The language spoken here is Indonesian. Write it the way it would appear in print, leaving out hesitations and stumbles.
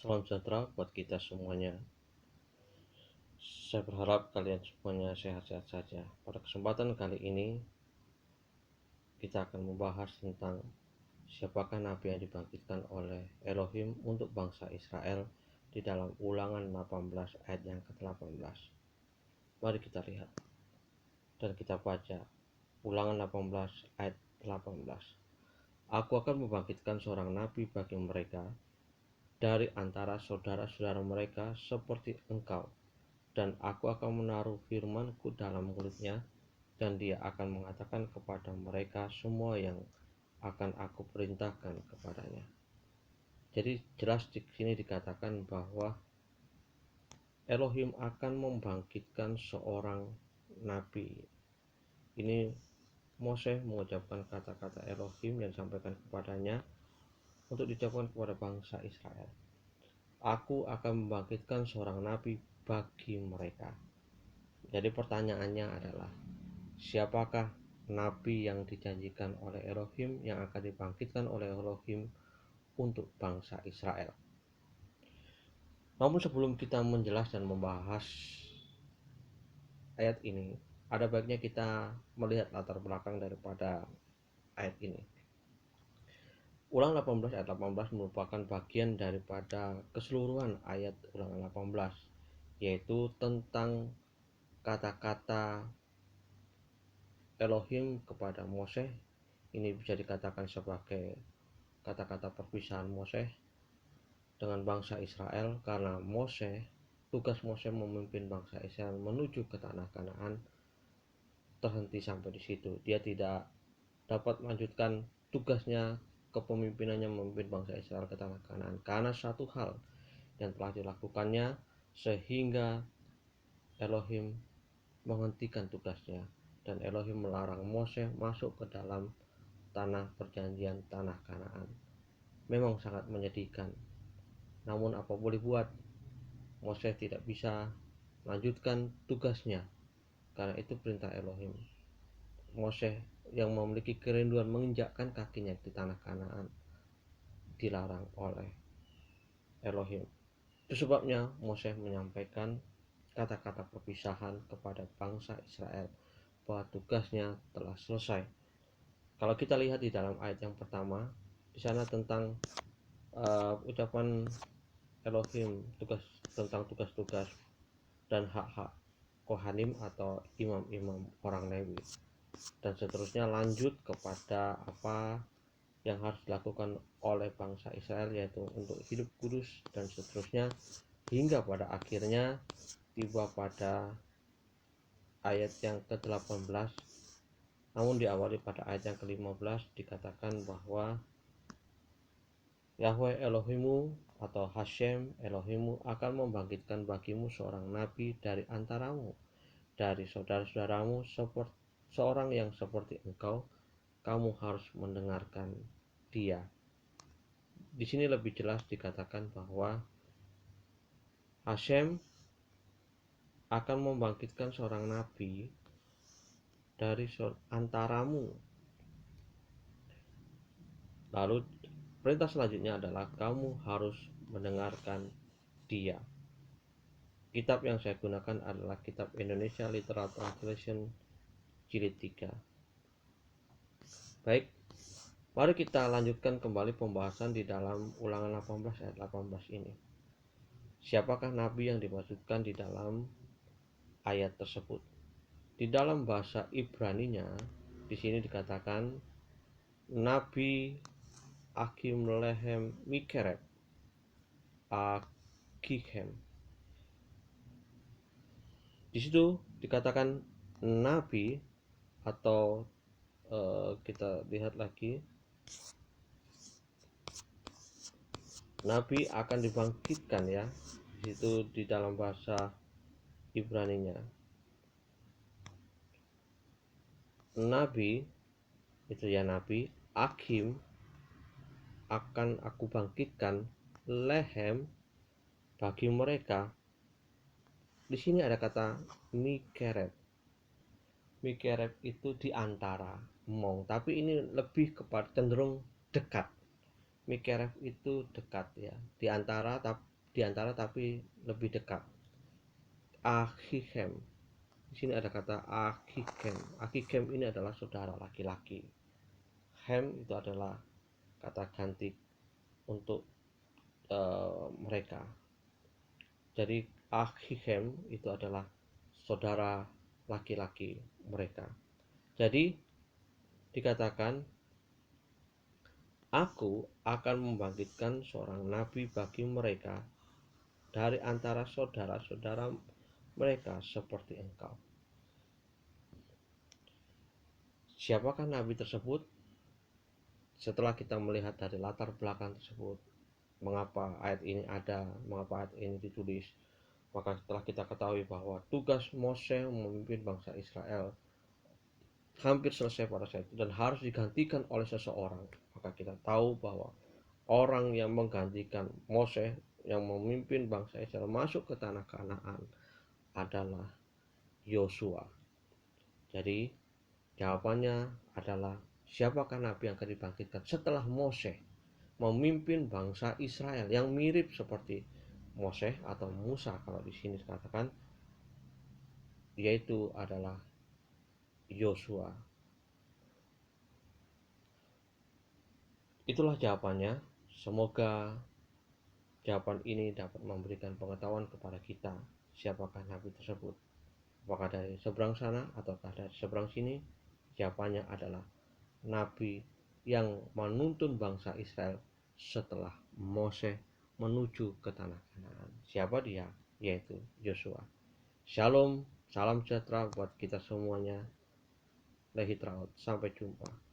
Salam sejahtera buat kita semuanya. Saya berharap kalian semuanya sehat-sehat saja. Pada kesempatan kali ini kita akan membahas tentang siapakah nabi yang dibangkitkan oleh Elohim untuk bangsa Israel di dalam Ulangan 18 ayat yang ke-18. Mari kita lihat dan kita baca Ulangan 18 ayat 18. Aku akan membangkitkan seorang nabi bagi mereka dari antara saudara-saudara mereka seperti engkau, dan aku akan menaruh firman-Ku dalam mulutnya, dan dia akan mengatakan kepada mereka semua yang akan aku perintahkan kepadanya. Jadi jelas di sini dikatakan bahwa Elohim akan membangkitkan seorang nabi. Ini Mose mengucapkan kata-kata Elohim yang disampaikan kepadanya untuk diucapkan kepada bangsa Israel. Aku akan membangkitkan seorang nabi bagi mereka. Jadi pertanyaannya adalah, siapakah nabi yang dijanjikan oleh Elohim yang akan dibangkitkan oleh Elohim untuk bangsa Israel? Namun sebelum kita menjelas dan membahas ayat ini, ada baiknya kita melihat latar belakang daripada ayat ini. Ulangan 18 ayat 18 merupakan bagian daripada keseluruhan ayat Ulangan 18, yaitu tentang kata-kata Elohim kepada Mose. Ini bisa dikatakan sebagai kata-kata perpisahan Mose dengan bangsa Israel, karena tugas Mose memimpin bangsa Israel menuju ke tanah Kanaan terhenti sampai di situ. Dia tidak dapat melanjutkan tugasnya kepemimpinannya memimpin bangsa Israel ke tanah Kanaan karena satu hal yang telah dilakukannya, sehingga Elohim menghentikan tugasnya dan Elohim melarang Mose masuk ke dalam tanah perjanjian, tanah Kanaan. Memang sangat menyedihkan, namun apa boleh buat, Mose tidak bisa melanjutkan tugasnya karena itu perintah Elohim. Mose yang memiliki kerinduan menginjakkan kakinya di tanah Kanaan dilarang oleh Elohim. Itu sebabnya Mose menyampaikan kata-kata perpisahan kepada bangsa Israel bahwa tugasnya telah selesai. Kalau kita lihat di dalam ayat yang pertama, di sana tentang ucapan Elohim tentang tugas-tugas dan hak-hak Kohanim atau imam-imam orang Lewi, dan seterusnya lanjut kepada apa yang harus dilakukan oleh bangsa Israel, yaitu untuk hidup kudus dan seterusnya, hingga pada akhirnya tiba pada ayat yang ke-18. Namun diawali pada ayat yang ke-15 dikatakan bahwa Yahweh Elohimu atau Hashem Elohimu akan membangkitkan bagimu seorang nabi dari antaramu, dari saudara-saudaramu, seorang yang seperti engkau. Kamu harus mendengarkan dia. Di sini lebih jelas dikatakan bahwa Hashem akan membangkitkan seorang nabi dari antaramu. Lalu perintah selanjutnya adalah kamu harus mendengarkan dia. Kitab yang saya gunakan adalah Kitab Indonesia Literal Translation Jilid 3. Baik, mari kita lanjutkan kembali pembahasan di dalam Ulangan 18 ayat 18 ini. Siapakah nabi yang dimaksudkan di dalam ayat tersebut? Di dalam bahasa Ibraninya di sini dikatakan Nabi Akim Lehem Mikereb Akihem. Di situ dikatakan nabi, atau kita lihat lagi, nabi akan dibangkitkan ya. Di situ di dalam bahasa Ibraninya, nabi itu ya nabi, Akim akan aku bangkitkan, lehem bagi mereka. Di sini ada kata mikereb. Mikereb itu di antara, tapi ini lebih kepada cenderung dekat. Mikereb itu dekat ya, di antara di antara tapi lebih dekat. Ahikem. Di sini ada kata Ahikem. Ahikem ini adalah saudara laki-laki. Hem itu adalah kata ganti untuk mereka. Jadi Ahikem itu adalah saudara laki-laki mereka. Jadi dikatakan, aku akan membangkitkan seorang nabi bagi mereka dari antara saudara-saudara mereka seperti engkau. Siapakah nabi tersebut? Setelah kita melihat dari latar belakang tersebut, mengapa ayat ini ada, mengapa ayat ini ditulis, maka setelah kita ketahui bahwa tugas Mose memimpin bangsa Israel hampir selesai pada saat itu dan harus digantikan oleh seseorang, maka kita tahu bahwa orang yang menggantikan Mose yang memimpin bangsa Israel masuk ke tanah Kanaan adalah Yosua. Jadi jawabannya adalah, siapakah nabi yang akan dibangkitkan setelah Mose memimpin bangsa Israel, yang mirip seperti Mose atau Musa kalau di sini dikatakan, yaitu adalah Yosua. Itulah jawabannya. Semoga jawaban ini dapat memberikan pengetahuan kepada kita siapakah nabi tersebut. Apakah dari seberang sana ataukah dari seberang sini? Jawabannya adalah nabi yang menuntun bangsa Israel setelah Mose menuju ke tanah Kanaan. Siapa dia? Yaitu Yosua. Shalom, salam sejahtera buat kita semuanya. Lehi Traut, sampai jumpa.